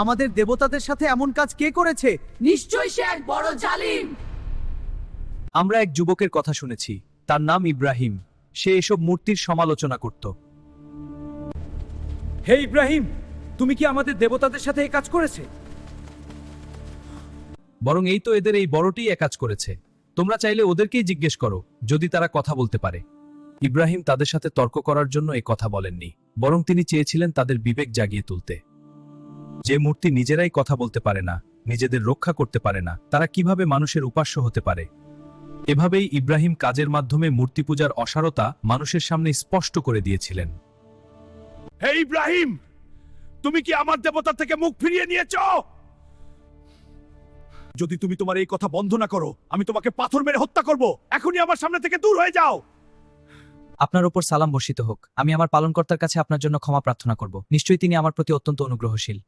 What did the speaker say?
আমাদের দেবতাদের সাথে এমন কাজ কে করেছে? নিশ্চয়ই সে এক বড় জালিম। আমরা এক যুবকের কথা শুনেছি, তার নাম ইব্রাহিম। সে এসব মূর্তির সমালোচনা করত। হে ইব্রাহিম, তুমি কি আমাদের দেবতাদের সাথে এই কাজ করেছে? বরং এই তো এদের এই বড়টিই কাজ করেছে। তোমরা চাইলে ওদেরকেই জিজ্ঞেস করো, যদি তারা কথা বলতে পারে। ইব্রাহিম তাদের সাথে তর্ক করার জন্য এই কথা বলেননি, বরং তিনি চেয়েছিলেন তাদের বিবেক জাগিয়ে তুলতে। যে মূর্তি নিজেরাই কথা বলতে পারে না, নিজেদের রক্ষা করতে পারে না, তারা কিভাবে মানুষের উপাস্য হতে পারে? এভাবেই ইব্রাহিম কাজের মাধ্যমে মূর্তি পূজার অসারতা মানুষের সামনে স্পষ্ট করে দিয়েছিলেন। হে ইব্রাহিম, তুমি কি আমার দেবতা থেকে মুখ ফিরিয়ে নিয়েছো? যদি তুমি তোমার এই কথা বন্ধ না করো, আমি তোমাকে পাথর মেরে হত্যা করব। এখনই আমার সামনে থেকে দূর হয়ে যাও। আপনার ওপর সালাম বর্ষিত হোক। আমি আমার পালনকর্তার কাছে আপনার জন্য ক্ষমা প্রার্থনা করব। নিশ্চয়ই তিনি আমার প্রতি অত্যন্ত অনুগ্রহশীল।